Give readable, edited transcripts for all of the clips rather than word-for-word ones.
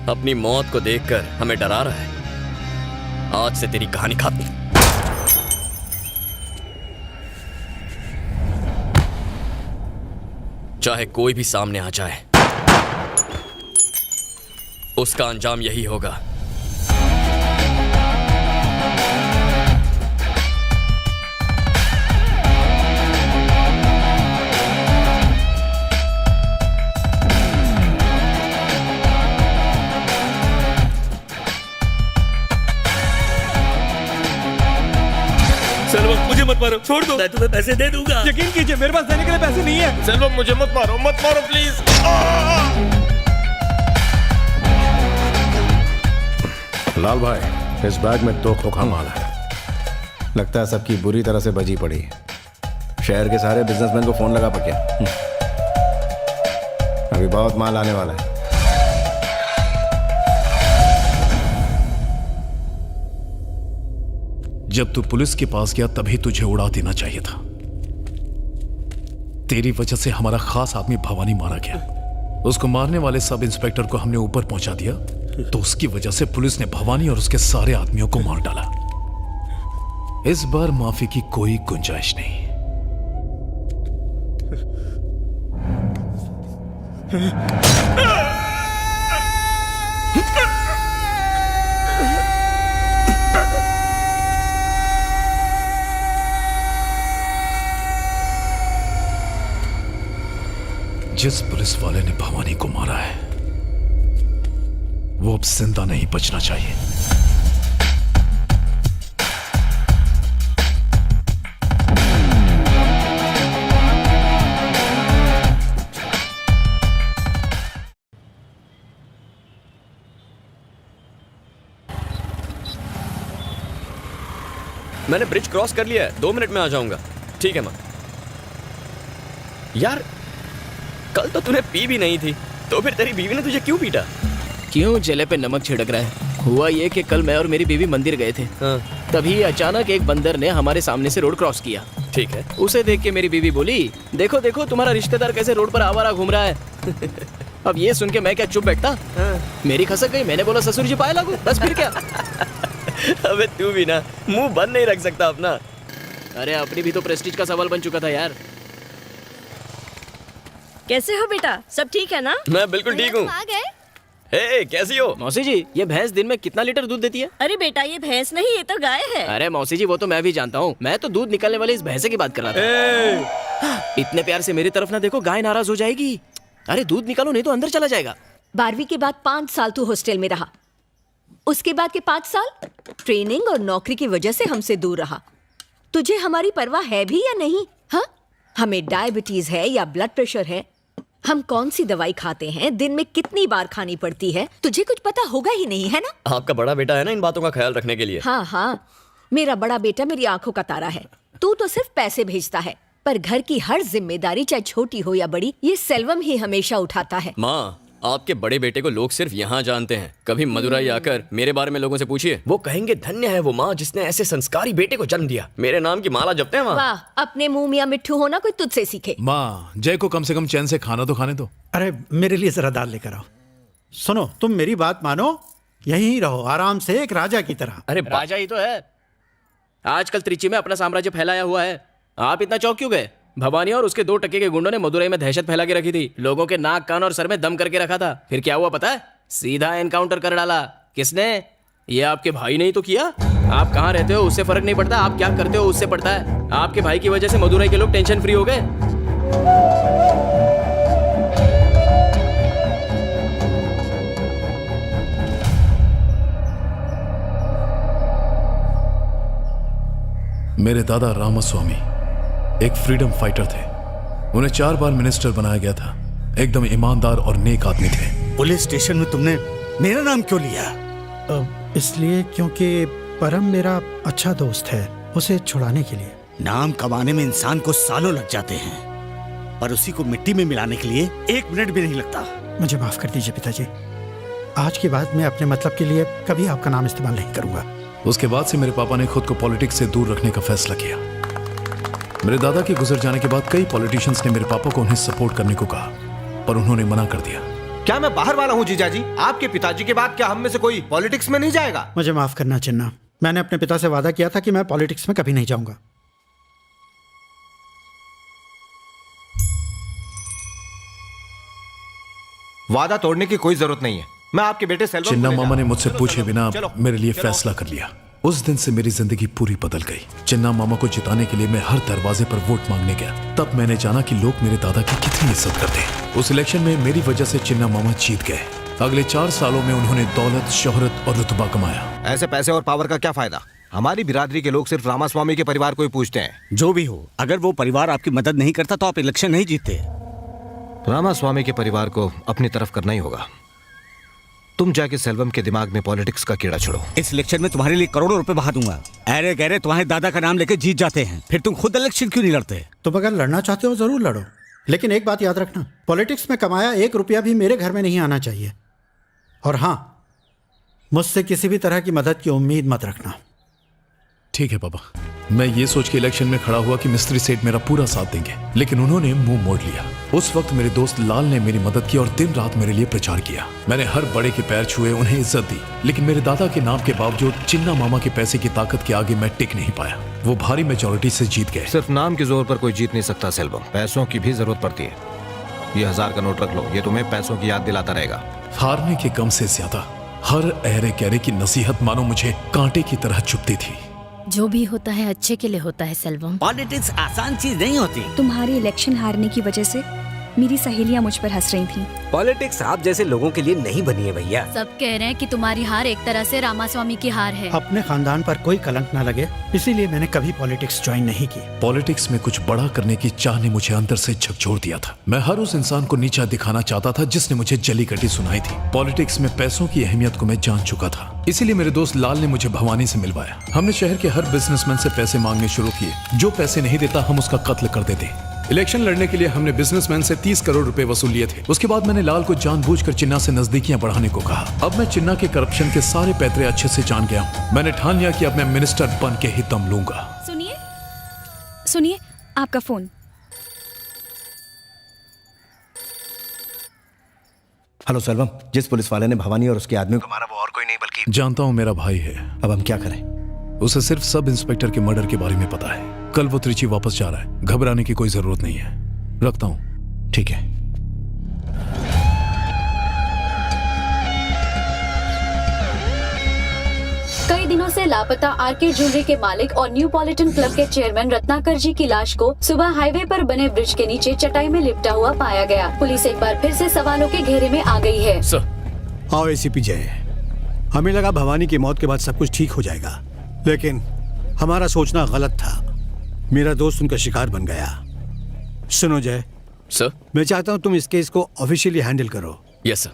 अपनी मौत को देखकर हमें डरा रहा है। आज से तेरी कहानी खत्म। चाहे कोई भी सामने आ जाए, उसका अंजाम यही होगा। सेल्वम मुझे मत मारो, छोड़ दो। मैं तुम्हें पैसे दे दूंगा। यकीन कीजिए मेरे पास देने के लिए पैसे नहीं है। सेल्वम मुझे मत मारो प्लीज। लाल भाई, इस बैग में 2 खोखा माल है। लगता है सबकी बुरी तरह से बजी पड़ी है। शहर के सारे बिजनेसमैन को फोन लगा पके। अभी बहुत माल आने वाला है। जब तू पुलिस के पास गया तभी तुझे उड़ा देना चाहिए था। तेरी वजह से हमारा खास आदमी भवानी मारा गया। उसको मारने वाले सब इंस्पेक्टर को हमने ऊपर पहुंचा दिया, तो उसकी वजह से पुलिस ने भवानी और उसके सारे आदमियों को मार डाला। इस बार माफी की कोई गुंजाइश नहीं। जिस पुलिस वाले ने भवानी को मारा है वो अब जिंदा नहीं बचना चाहिए। मैंने ब्रिज क्रॉस कर लिया है, 2 मिनट में आ जाऊंगा। ठीक है माँ। यार कल तो तूने पी भी नहीं थी, तो फिर तेरी बीवी ने तुझे क्यों पीटा? क्यों जले पे नमक छिड़क रहा है? हुआ ये कि कल मैं और मेरी बीवी मंदिर गए थे। तभी अचानक एक बंदर ने हमारे सामने से रोड क्रॉस किया। ठीक है। उसे देख के मेरी बीवी बोली, देखो देखो तुम्हारा रिश्तेदार कैसे रोड पर आवारा घूम रहा है। अब ये सुन के मैं क्या चुप बैठता? मेरी खसक गई। मैंने बोला ससुर जी पाए लागू, बस फिर क्या। अबे तू भी ना मुंह बंद नहीं रख सकता अपना। अरे अपनी भी तो प्रेस्टीज का सवाल बन चुका था यार। कैसे हो बेटा, सब ठीक है ना? मैं बिल्कुल ठीक हूँ। आ गए? हे कैसी हो? मौसी जी ये भैंस दिन में कितना लीटर दूध देती है? अरे बेटा ये भैंस नहीं, ये तो गाय है। अरे मौसी जी वो तो मैं भी जानता हूँ, मैं तो दूध निकालने वाले इस भैंसे की बात कर रहा था। इतने प्यार से मेरी तरफ ना देखो, गाय नाराज हो जाएगी। अरे दूध निकालो नहीं तो अंदर चला जाएगा। 12वीं के बाद 5 साल तू हॉस्टल में रहा, उसके बाद के 5 साल ट्रेनिंग और नौकरी की वजह से हमसे दूर रहा। तुझे हमारी परवाह है भी या नहीं? हाँ, हमें डायबिटीज है या ब्लड प्रेशर है, हम कौन सी दवाई खाते हैं, दिन में कितनी बार खानी पड़ती है, तुझे कुछ पता होगा ही नहीं, है ना? आपका बड़ा बेटा है ना इन बातों का ख्याल रखने के लिए। हाँ हाँ, मेरा बड़ा बेटा मेरी आंखों का तारा है। तू तो सिर्फ पैसे भेजता है, पर घर की हर जिम्मेदारी चाहे छोटी हो या बड़ी, ये सेल्वम ही हमेशा उठाता है। माँ, आपके बड़े बेटे को लोग सिर्फ यहाँ जानते हैं। कभी मदुराई आकर मेरे बारे में लोगों से पूछिए, वो कहेंगे धन्य है वो माँ जिसने ऐसे संस्कारी बेटे को जन्म दिया। मेरे नाम की माला जपते हैं वहाँ। वाह, अपने मुंह मियां मिट्ठू होना कोई तुझसे सीखे। माँ, जय को कम से कम चैन से खाना तो खाने दो। अरे मेरे लिए जरा दाल लेकर आओ। सुनो, तुम मेरी बात मानो, यहीं रहो आराम से एक राजा की तरह। अरे राजा ही तो है। आजकल त्रिची में अपना साम्राज्य फैलाया हुआ है। आप इतना चौंक क्यों गए? भवानी और उसके 2 टके के गुंडों ने मदुरई में दहशत फैला के रखी थी। लोगों के नाक कान और सर में दम करके रखा था। फिर क्या हुआ पता है? सीधा एनकाउंटर कर डाला। किसने? ये आपके भाई ने ही तो किया। आप कहाँ रहते हो उससे फर्क नहीं पड़ता, आप क्या करते हो उससे पड़ता है। आपके भाई की वजह से मदुरई के लोग टेंशन फ्री हो गए। मेरे दादा रामास्वामी एक फ्रीडम फाइटर थे। उन्हें 4 बार मिनिस्टर बनाया गया था। एकदम ईमानदार और नेक आदमी थे। पुलिस स्टेशन में तुमने मेरा नाम क्यों लिया? इसलिए क्योंकि परम मेरा अच्छा दोस्त है, उसे छुड़ाने के लिए। नाम कमाने में इंसान को सालों लग जाते हैं, पर उसी को मिट्टी में मिलाने के लिए 1 मिनट भी नहीं लगता। मुझे माफ कर दीजिए पिताजी, आज के बाद मैं अपने मतलब के लिए कभी आपका नाम इस्तेमाल नहीं करूंगा। उसके बाद से मेरे पापा ने खुद को पॉलिटिक्स से दूर रखने का फैसला किया। मेरे दादा के गुजर जाने के बाद कई पॉलिटिशियंस ने मेरे पापा को उन्हें सपोर्ट करने को कहा, पर उन्होंने मना कर दिया। क्या मैं बाहर वाला हूँ जीजा जी? आपके पिताजी के बाद क्या हम में से कोई पॉलिटिक्स में नहीं जाएगा? मुझे माफ करना चिन्ना, मैंने अपने पिता से वादा किया था कि मैं पॉलिटिक्स में कभी नहीं जाऊंगा। वादा तोड़ने की कोई जरूरत नहीं है। मैं आपके बेटे सेल्वम चिन्ना को ले मामा जा ने रहा हूं। मुझसे चलो, पूछे चलो, बिना चलो, मेरे लिए चलो। फैसला कर लिया। उस दिन से मेरी जिंदगी पूरी बदल गई। चिन्ना मामा को जिताने के लिए मैं हर दरवाजे पर वोट मांगने गया। तब मैंने जाना कि लोग मेरे दादा की कितनी इज्जत करते हैं। उस इलेक्शन में मेरी वजह से चिन्ना मामा जीत गए। अगले 4 सालों में उन्होंने दौलत, शोहरत और रुतबा कमाया। ऐसे पैसे और पावर का क्या फायदा? हमारी बिरादरी के लोग सिर्फ रामास्वामी के परिवार को ही पूछते हैं। जो भी हो, अगर वो परिवार आपकी मदद नहीं करता तो आप इलेक्शन नहीं जीतते। रामास्वामी के परिवार को अपनी तरफ करना ही होगा। तुम जाके सेल्वम के दिमाग में पॉलिटिक्स का कीड़ा छोड़ो। इस इलेक्शन में तुम्हारे लिए करोड़ों रुपए बहा दूंगा। अरे गहरे तुम्हारे दादा का नाम लेके जीत जाते हैं, फिर तुम खुद इलेक्शन क्यों नहीं लड़ते? तुम अगर लड़ना चाहते हो जरूर लड़ो, लेकिन एक बात याद रखना, पॉलिटिक्स में कमाया 1 रुपया भी मेरे घर में नहीं आना चाहिए। और हाँ, मुझसे किसी भी तरह की मदद की उम्मीद मत रखना। ठीक है पापा। मैं ये सोच के इलेक्शन में खड़ा हुआ कि मिस्त्री सेठ मेरा पूरा साथ देंगे, लेकिन उन्होंने मुंह मोड़ लिया। उस वक्त मेरे दोस्त लाल ने मेरी मदद की और दिन रात मेरे लिए प्रचार किया। मैंने हर बड़े के पैर छुए, उन्हें इज्जत दी, लेकिन मेरे दादा के नाम के बावजूद चिन्ना मामा के पैसे की ताकत के आगे मैं टिक नहीं पाया। वो भारी मेजोरिटी से जीत गए। सिर्फ नाम के जोर पर कोई जीत नहीं सकता सेल्वम, पैसों की भी जरूरत पड़ती है। ये 1000 का नोट रख लो, ये तुम्हें पैसों की याद दिलाता रहेगा। हारने के गम से ज्यादा हर अहरे कहरे की नसीहत मानो मुझे कांटे की तरह चुभती थी। जो भी होता है अच्छे के लिए होता है सेल्वम। पॉलिटिक्स आसान चीज नहीं होती। तुम्हारी इलेक्शन हारने की वजह से मेरी सहेलियां मुझ पर हंस रही थीं। पॉलिटिक्स आप जैसे लोगों के लिए नहीं बनी है भैया। सब कह रहे हैं कि तुम्हारी हार एक तरह से रामास्वामी की हार है। अपने खानदान पर कोई कलंक ना लगे, इसीलिए मैंने कभी पॉलिटिक्स ज्वाइन नहीं की। पॉलिटिक्स में कुछ बड़ा करने की चाह ने मुझे अंदर से झकझोर दिया था। मैं हर उस इंसान को नीचा दिखाना चाहता था जिसने मुझे जली कटी सुनाई थी। पॉलिटिक्स में पैसों की अहमियत को मैं जान चुका था, इसीलिए मेरे दोस्त लाल ने मुझे भवानी से मिलवाया। हमने शहर के हर बिजनेसमैन से पैसे मांगने शुरू किए। जो पैसे नहीं देता हम उसका कत्ल कर देते। इलेक्शन लड़ने के लिए हमने बिजनेसमैन से 30 करोड़ रुपए वसूल लिए थे। उसके बाद मैंने लाल को जानबूझकर चिन्ना से नजदीकियां बढ़ाने को कहा। अब मैं चिन्ना के करप्शन के सारे पैतरे अच्छे से जान गया हूं। मैंने ठान लिया कि अब मैं मिनिस्टर बन के ही दम लूंगा। सुनिए सुनिए, आपका फोन। हेलो सेल्वम, जिस पुलिस वाले ने भवानी और उसके आदमी को मारा वो और कोई नहीं बल्कि जानता हूं, मेरा भाई है। अब हम क्या करें? उसे सिर्फ सब इंस्पेक्टर के मर्डर के बारे में पता है। कल वो त्रिची वापस जा रहा है, घबराने की कोई जरूरत नहीं है। रखता हूं। ठीक है। कई दिनों से लापता आरके ज्वेलरी के मालिक और न्यू पॉलिटन क्लब के चेयरमैन रत्नाकर जी की लाश को सुबह हाईवे पर बने ब्रिज के नीचे चटाई में लिपटा हुआ पाया गया। पुलिस एक बार फिर से सवालों के घेरे में आ गई है। आओ एसीपी जय, हमें लगा भवानी की मौत के बाद सब कुछ ठीक हो जाएगा, लेकिन हमारा सोचना गलत था। मेरा दोस्त उनका शिकार बन गया। सुनो जय सर, मैं चाहता हूं तुम इस केस को ऑफिशियली हैंडल करो। Yes sir.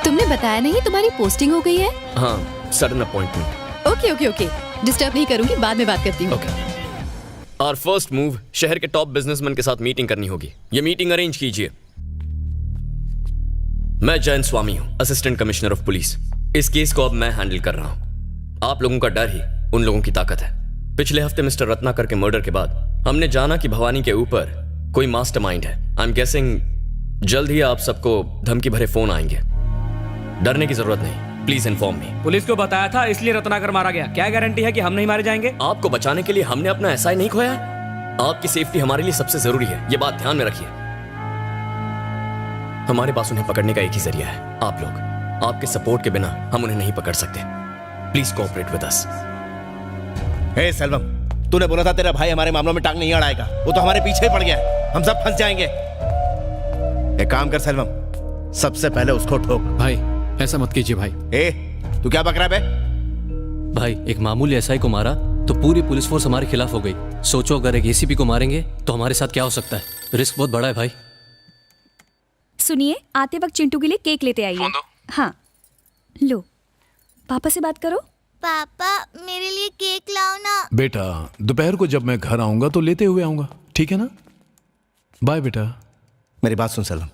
तुमने बताया नहीं तुम्हारी पोस्टिंग हो गई है? हाँ, sudden appointment. Okay okay okay, disturb नहीं करूंगी, बाद में बात करती हूँ। और फर्स्ट मूव, शहर के टॉप बिजनेसमैन के साथ मीटिंग करनी होगी। ये मीटिंग अरेंज कीजिए। मैं जयंत स्वामी हूं, असिस्टेंट कमिश्नर ऑफ पुलिस। इस केस को अब मैं हैंडल कर रहा हूं। आप लोगों का डर ही उन लोगों की ताकत है। पिछले हफ्ते मिस्टर रत्नाकर के मर्डर के बाद हमने जाना कि भवानी के ऊपर कोई मास्टरमाइंड है। आई एम गेसिंग जल्द ही आप सबको धमकी भरे फोन आएंगे। डरने की जरूरत नहीं, प्लीज इन्फॉर्म मी। पुलिस को बताया था इसलिए रत्नाकर मारा गया। क्या गारंटी है कि हम नहीं मारे जाएंगे? आपको बचाने के लिए हमने अपना एसआई नहीं खोया। आपकी सेफ्टी हमारे लिए सबसे जरूरी है, ये बात ध्यान में रखिए। हमारे पास उन्हें पकड़ने का एक ही जरिया है, आप लोग। आपके सपोर्ट के बिना हम उन्हें नहीं पकड़ सकते। Please cooperate with us. Hey Selvam, तूने बोला था तेरा भाई हमारे मामलों में टांग नहीं अड़ाएगा। वो तो हमारे पीछे पड़ गया है, हम सब फंस जाएंगे। एक काम कर सेल्वम, सबसे पहले उसको ठोक। भाई ऐसा मत कीजिए भाई। ए, तू क्या बक रहा है बे? भाई एक मामूली एसआई को मारा तो पूरी पुलिस फोर्स हमारे खिलाफ हो गई। सोचो अगर एक एसीपी को मारेंगे तो हमारे साथ क्या हो सकता है। रिस्क बहुत बड़ा है भाई। सुनिए, आते वक्त चिंटू के लिए केक लेते आइए। हाँ लो, पापा से बात करो। पापा मेरे लिए केक लाओ ना। बेटा, दोपहर को जब मैं घर आऊंगा तो लेते हुए आऊंगा, ठीक है ना? बाय बेटा। मेरी बात सुन सलम।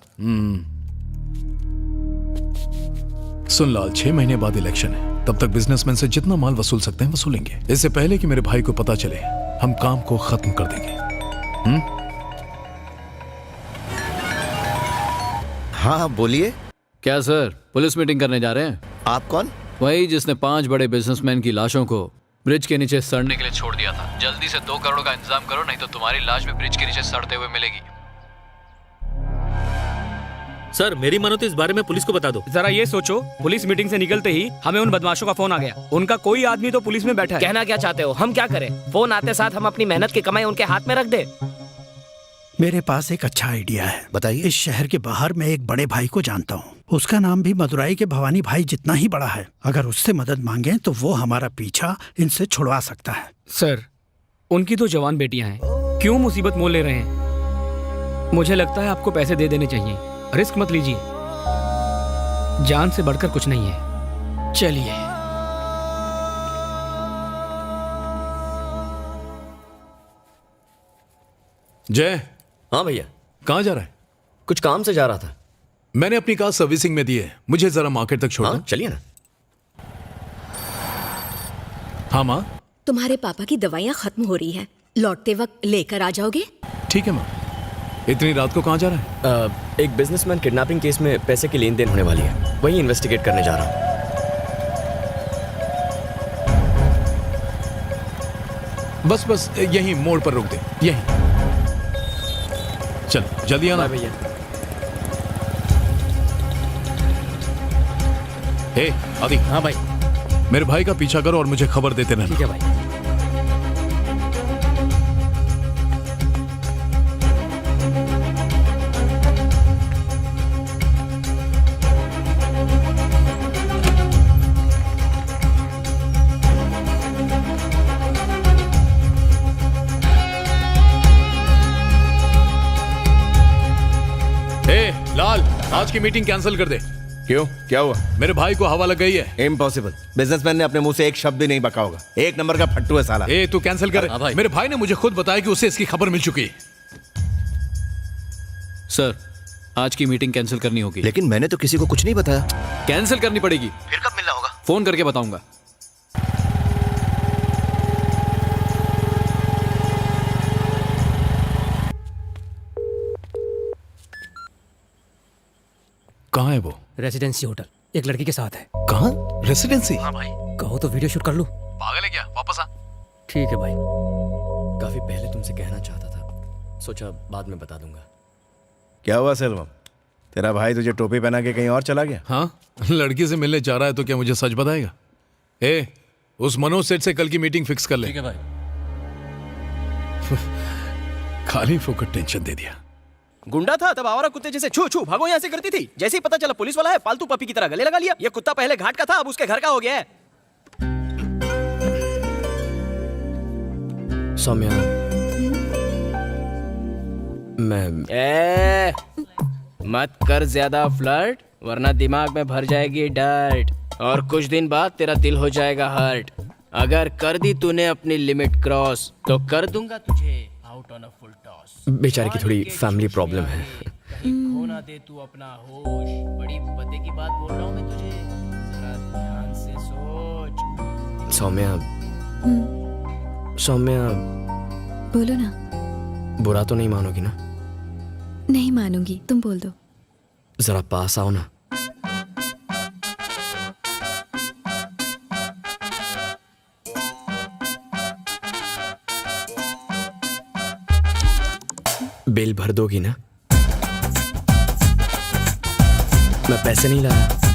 सुन लाल, 6 महीने बाद इलेक्शन है, तब तक बिजनेसमैन से जितना माल वसूल सकते हैं वसूलेंगे। इससे पहले कि मेरे भाई को पता चले हम काम को खत्म कर देंगे। हाँ बोलिए। क्या सर, पुलिस मीटिंग करने जा रहे हैं? आप कौन? वही जिसने 5 बड़े बिजनेसमैन की लाशों को ब्रिज के नीचे सड़ने के लिए छोड़ दिया था। जल्दी से 2 करोड़ का इंतजाम करो, नहीं तो तुम्हारी लाश भी ब्रिज के नीचे सड़ते हुए मिलेगी। सर मेरी मानो तो इस बारे में पुलिस को बता दो। जरा ये सोचो, पुलिस मीटिंग से निकलते ही हमें उन बदमाशों का फोन आ गया। उनका कोई आदमी तो पुलिस में बैठा है। कहना क्या चाहते हो? हम क्या करें? फोन आते साथ हम अपनी मेहनत की कमाई उनके हाथ में रख दे। मेरे पास एक अच्छा आइडिया है। बताइए। इस शहर के बाहर मैं एक बड़े भाई को जानता हूँ। उसका नाम भी मदुराई के भवानी भाई जितना ही बड़ा है। अगर उससे मदद मांगे तो वो हमारा पीछा इनसे छुड़वा सकता है। सर, उनकी तो जवान बेटियां हैं, क्यों मुसीबत मोल ले रहे हैं? मुझे लगता है आपको पैसे दे देने चाहिए। रिस्क मत लीजिए, जान से बढ़कर कुछ नहीं है। चलिए। जय। हाँ भैया। कहाँ जा रहा है? कुछ काम से जा रहा था। मैंने अपनी कार सर्विसिंग में दी है, मुझे जरा मार्केट तक छोड़ दो। चलिए ना। हाँ माँ। तुम्हारे पापा की दवाइयाँ खत्म हो रही हैं, लौटते वक्त लेकर आ जाओगे? ठीक है माँ। इतनी रात को कहाँ जा रहा है? एक बिजनेसमैन किडनैपिंग केस में पैसे की लेन देन होने वाली है, वही इन्वेस्टिगेट करने जा रहा हूँ। बस यहीं मोड़ पर रोक दे, यहीं। चल जल्दी आना भैया। हे आदि। हाँ भाई। मेरे भाई का पीछा करो और मुझे खबर देते रहना। ठीक है भाई। लाल, आज की मीटिंग कैंसिल कर दे। क्यों, क्या हुआ? मेरे भाई को हवा लग गई है। इम्पॉसिबल। बिजनेसमैन ने अपने मुंह से एक शब्द भी नहीं बका होगा। एक नंबर का फट्टू है साला। ए, तू कैंसिल कर। मेरे भाई ने मुझे खुद बताया कि उसे इसकी खबर मिल चुकी है। सर, आज की मीटिंग कैंसिल करनी होगी। लेकिन मैंने तो किसी को कुछ नहीं बताया। कैंसिल करनी पड़ेगी। फिर कब मिलना होगा? फोन करके बताऊंगा। कहाँ है वो? रेसिडेंसी होटल, एक लड़की के साथ है। कहाँ? रेसिडेंसी? हाँ भाई। कहो तो वीडियो शूट कर लूं। पागल है क्या? वापस आ। ठीक है भाई। काफी पहले तुमसे कहना चाहता था, सोचा बाद में बता दूंगा। क्या हुआ सेल्वम? तेरा भाई तुझे टोपी पहना के कहीं और चला गया? हाँ, लड़की से मिलने जा रहा है तो क्या मुझे सच बताएगा? ए, उस मनोज सेठ से कल की मीटिंग फिक्स कर ले। ठीक है भाई। खाली फोकट टेंशन दे दिया। गुंडा था तब आवारा कुत्ते जैसे छू छू भागो यहाँ से करती थी। जैसे ही पता चला पुलिस वाला है, पालतू पपी की तरह गले लगा लिया। ये कुत्ता पहले घाट का था, अब उसके घर का हो गया है। सौम्या, मैं मत कर ज्यादा फ्लर्ट, वरना दिमाग में भर जाएगी डर्ट और कुछ दिन बाद तेरा दिल हो जाएगा हर्ट। अगर कर दी तूने अपनी लिमिट क्रॉस तो कर दूंगा तुझे out on a full toss. बेचारे की थोड़ी फैमिली प्रॉब्लम है। खोना दे तू अपना होश, बड़ी पते की बात बोल रहा हूँ मैं तुझे, जरा ध्यान से सोच। सौम्या, सौम्या, बोलो ना। बुरा तो नहीं मानोगी ना? नहीं मानूंगी, तुम बोल दो। जरा पास आओ ना। बिल भर दोगी ना? मैं पैसे नहीं लाया।